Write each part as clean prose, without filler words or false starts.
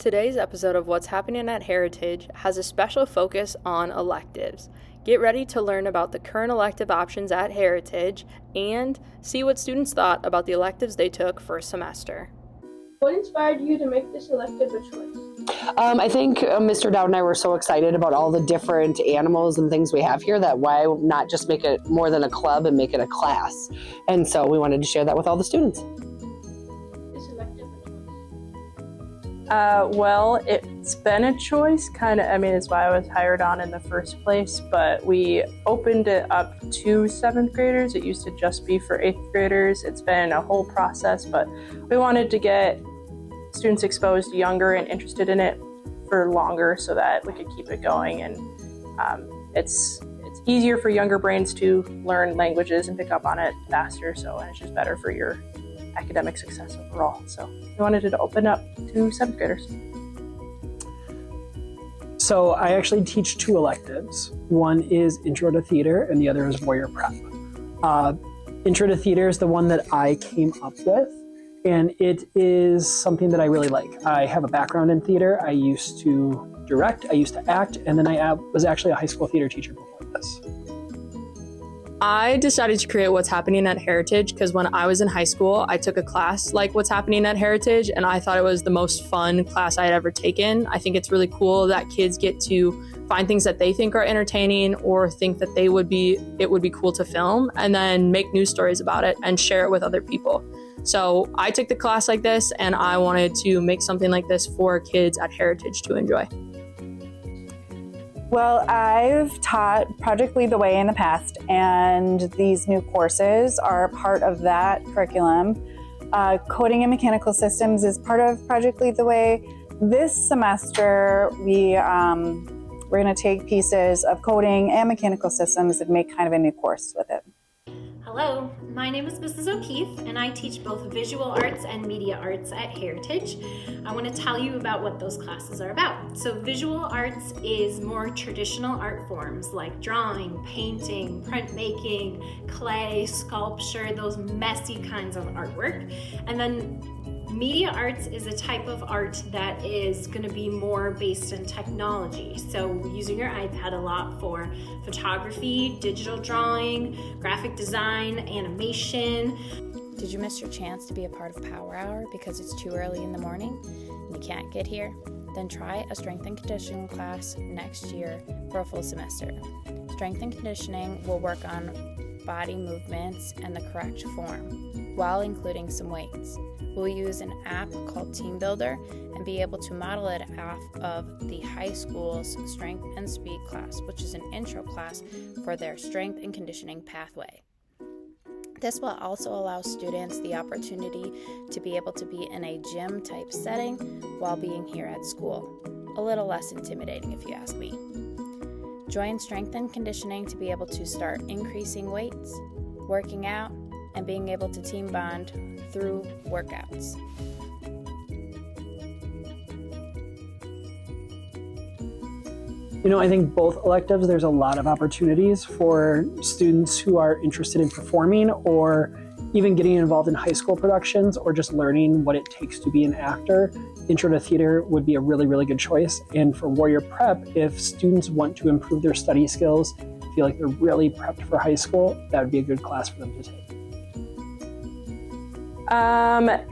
Today's episode of What's Happening at Heritage has a special focus on electives. Get ready to learn about the current elective options at Heritage and see what students thought about the electives they took first semester. What inspired you to make this elective a choice? I think Mr. Dowd and I were so excited about all the different animals and things we have here that why not just make it more than a club and make it a class. And so we wanted to share that with all the students. This elective a choice? Well, it's been a choice, it's why I was hired on in the first place, but we opened it up to 7th graders. It used to just be for 8th graders. It's been a whole process, but we wanted to get students exposed younger and interested in it for longer so that we could keep it going. And it's easier for younger brains to learn languages and pick up on it faster, and it's just better for your academic success overall. So we wanted it to open up to 7th graders. So I actually teach 2 electives. One is Intro to Theater and the other is Warrior Prep. Intro to Theater is the one that I came up with, and it is something that I really like. I have a background in theater. I used to direct, I used to act, and then I was actually a high school theater teacher before this. I decided to create What's Happening at Heritage because when I was in high school, I took a class like What's Happening at Heritage, and I thought it was the most fun class I had ever taken. I think it's really cool that kids get to find things that they think are entertaining or think that it would be cool to film, and then make news stories about it and share it with other people. So I took the class like this, and I wanted to make something like this for kids at Heritage to enjoy. Well, I've taught Project Lead the Way in the past, and these new courses are part of that curriculum. Coding and mechanical systems is part of Project Lead the Way. This semester, we're going to take pieces of coding and mechanical systems and make kind of a new course with it. Hello, my name is Mrs. O'Keefe, and I teach both visual arts and media arts at Heritage. I want to tell you about what those classes are about. So visual arts is more traditional art forms like drawing, painting, printmaking, clay, sculpture, those messy kinds of artwork. And then media arts is a type of art that is going to be more based in technology. So using your iPad a lot for photography, digital drawing, graphic design, animation. Did you miss your chance to be a part of Power Hour because it's too early in the morning and you can't get here? Then try a strength and conditioning class next year for a full semester. Strength and conditioning will work on body movements and the correct form, while including some weights. We'll use an app called Team Builder and be able to model it off of the high school's strength and speed class, which is an intro class for their strength and conditioning pathway. This will also allow students the opportunity to be able to be in a gym type setting while being here at school. A little less intimidating if you ask me. Join strength and conditioning to be able to start increasing weights, working out, and being able to team bond through workouts. I think both electives, there's a lot of opportunities for students who are interested in performing or even getting involved in high school productions or just learning what it takes to be an actor. Intro to Theater would be a really, really good choice. And for Warrior Prep, if students want to improve their study skills, feel like they're really prepped for high school, that would be a good class for them to take.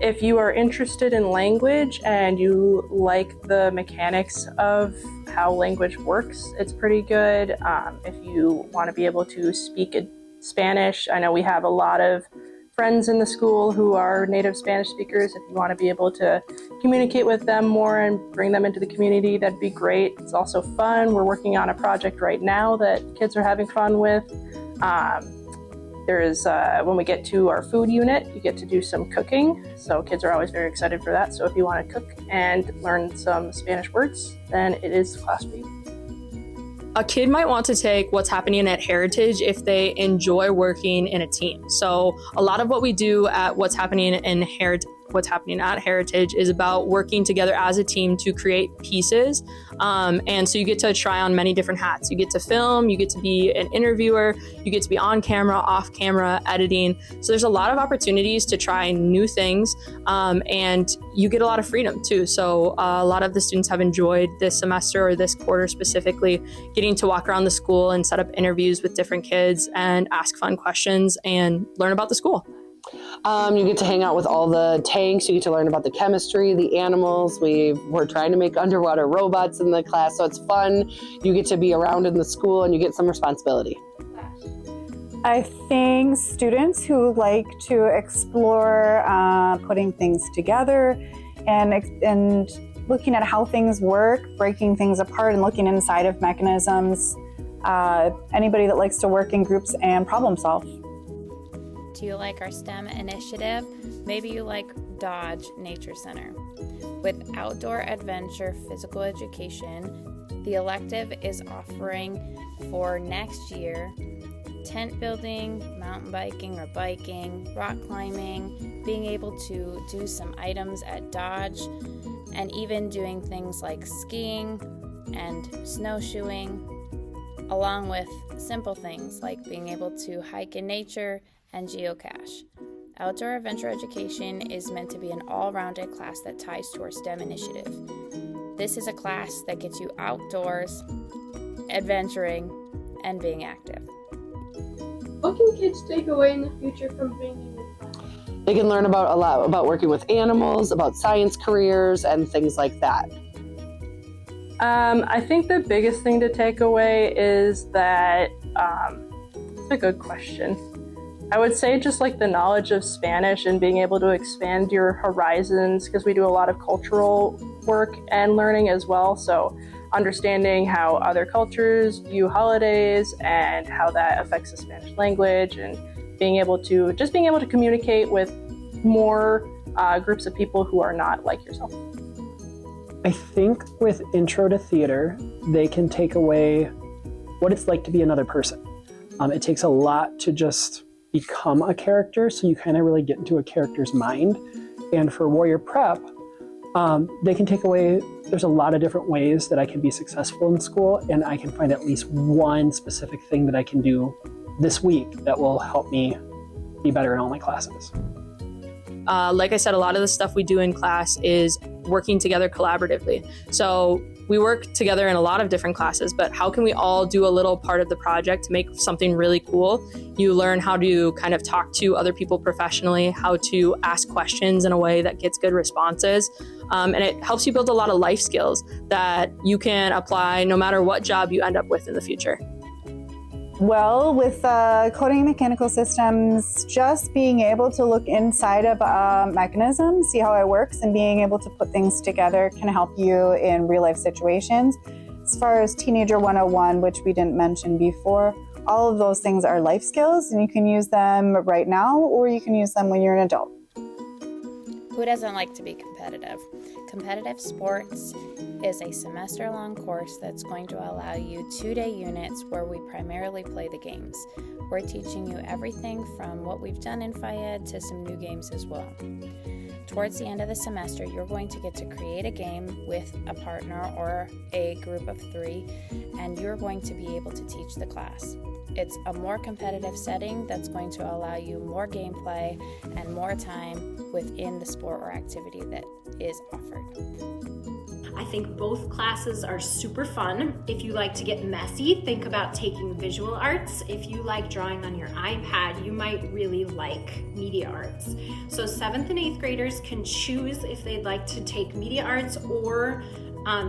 If you are interested in language and you like the mechanics of how language works, it's pretty good. If you want to be able to speak Spanish, I know we have a lot of friends in the school who are native Spanish speakers. If you want to be able to communicate with them more and bring them into the community, that'd be great. It's also fun. We're working on a project right now that kids are having fun with. When we get to our food unit, you get to do some cooking. So kids are always very excited for that. So if you want to cook and learn some Spanish words, then it is the class for you. A kid might want to take What's Happening at Heritage if they enjoy working in a team. So a lot of what we do at What's Happening what's happening at Heritage is about working together as a team to create pieces. And so you get to try on many different hats. You get to film, you get to be an interviewer, you get to be on camera, off camera, editing. So there's a lot of opportunities to try new things, and you get a lot of freedom too. So a lot of the students have enjoyed this semester or this quarter specifically, getting to walk around the school and set up interviews with different kids and ask fun questions and learn about the school. You get to hang out with all the tanks. You get to learn about the chemistry, the animals. We're trying to make underwater robots in the class, so it's fun. You get to be around in the school and you get some responsibility. I think students who like to explore putting things together and looking at how things work, breaking things apart and looking inside of mechanisms. Anybody that likes to work in groups and problem solve. Do you like our STEM initiative? Maybe you like Dodge Nature Center. With outdoor adventure physical education, the elective is offering for next year tent building, mountain biking or biking, rock climbing, being able to do some items at Dodge, and even doing things like skiing and snowshoeing, along with simple things like being able to hike in nature and geocache. Outdoor adventure education is meant to be an all-rounded class that ties to our STEM initiative. This is a class that gets you outdoors, adventuring, and being active. What can kids take away in the future from being in the class? They can learn a lot about working with animals, about science careers, and things like that. I think the biggest thing to take away is that, it's a good question. I would say just like the knowledge of Spanish and being able to expand your horizons, because we do a lot of cultural work and learning as well. So understanding how other cultures view holidays and how that affects the Spanish language, and being able to communicate with more groups of people who are not like yourself. I think with Intro to Theater, they can take away what it's like to be another person. It takes a lot to just become a character, so you kind of really get into a character's mind. And for Warrior Prep, they can take away, there's a lot of different ways that I can be successful in school, and I can find at least one specific thing that I can do this week that will help me be better in all my classes. Like I said, a lot of the stuff we do in class is working together collaboratively. So we work together in a lot of different classes, but how can we all do a little part of the project to make something really cool? You learn how to kind of talk to other people professionally, how to ask questions in a way that gets good responses. And it helps you build a lot of life skills that you can apply no matter what job you end up with in the future. Well, with coding and mechanical systems, just being able to look inside of a mechanism, see how it works, and being able to put things together can help you in real life situations. As far as Teenager 101, which we didn't mention before, all of those things are life skills, and you can use them right now, or you can use them when you're an adult. Who doesn't like to be competitive? Competitive sports is a semester-long course that's going to allow you 2-day units where we primarily play the games. We're teaching you everything from what we've done in Phi-Ed to some new games as well. Towards the end of the semester, you're going to get to create a game with a partner or a group of 3, and you're going to be able to teach the class. It's a more competitive setting that's going to allow you more gameplay and more time within the sport or activity that is offered. I think both classes are super fun. If you like to get messy, think about taking visual arts. If you like drawing on your iPad, you might really like media arts. So 7th and 8th graders can choose if they'd like to take media arts or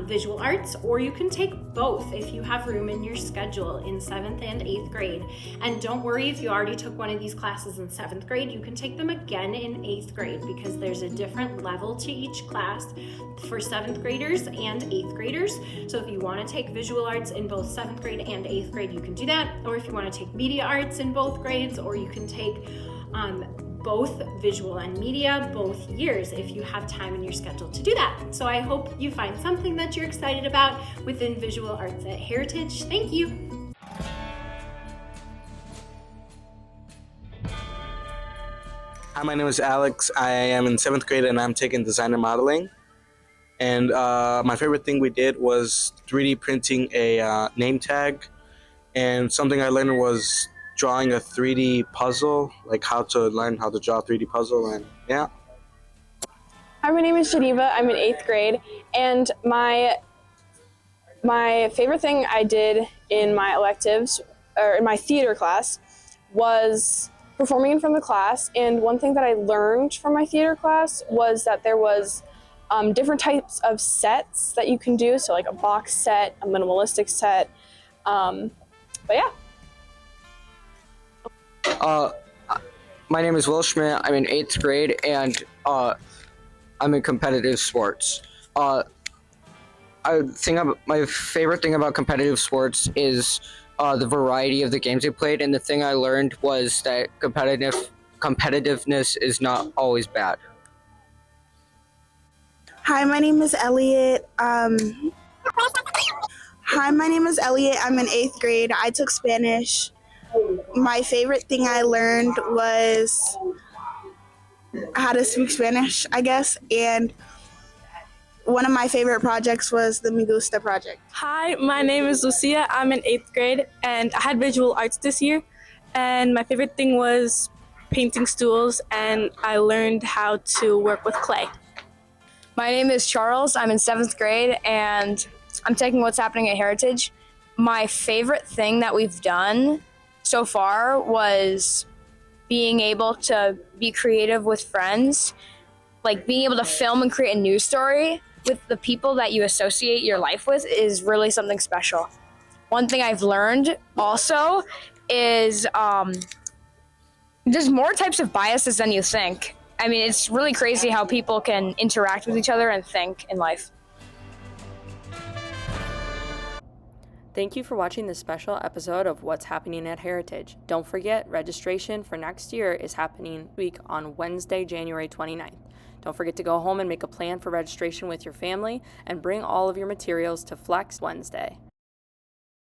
visual arts, or you can take both if you have room in your schedule in 7th and 8th grade. And don't worry if you already took one of these classes in 7th grade, you can take them again in 8th grade because there's a different level to each class for 7th graders and 8th graders. So if you want to take visual arts in both 7th grade and 8th grade, you can do that. Or if you want to take media arts in both grades, or you can take both visual and media both years if you have time in your schedule to do that. So I hope you find something that you're excited about within visual arts at Heritage. Thank you. Hi, my name is Alex. I am in 7th grade and I'm taking design and modeling. And my favorite thing we did was 3D printing a name tag. And something I learned was drawing a 3D puzzle, like how to learn how to draw a 3D puzzle. And yeah. Hi, my name is Geneva. I'm in 8th grade. And my favorite thing I did in my electives, or in my theater class, was performing in front of the class. And one thing that I learned from my theater class was that there was different types of sets that you can do. So like a box set, a minimalistic set. But yeah. My name is Will Schmidt. I'm in 8th grade and I'm in competitive sports. My favorite thing about competitive sports is the variety of the games they played, and the thing I learned was that competitiveness is not always bad. Hi, my name is Elliot. I'm in 8th grade. I took Spanish. My favorite thing I learned was how to speak Spanish, I guess, and one of my favorite projects was the Me Gusta project. Hi, my name is Lucia. I'm in 8th grade, and I had visual arts this year. And my favorite thing was painting stools, and I learned how to work with clay. My name is Charles. I'm in 7th grade, and I'm taking What's Happening at Heritage. My favorite thing that we've done so far was being able to be creative with friends, like being able to film and create a news story with the people that you associate your life with is really something special. One thing I've learned also is there's more types of biases than you think. I mean, it's really crazy how people can interact with each other and think in life. Thank you for watching this special episode of What's Happening at Heritage. Don't forget, registration for next year is happening on Wednesday, January 29th. Don't forget to go home and make a plan for registration with your family and bring all of your materials to Flex Wednesday.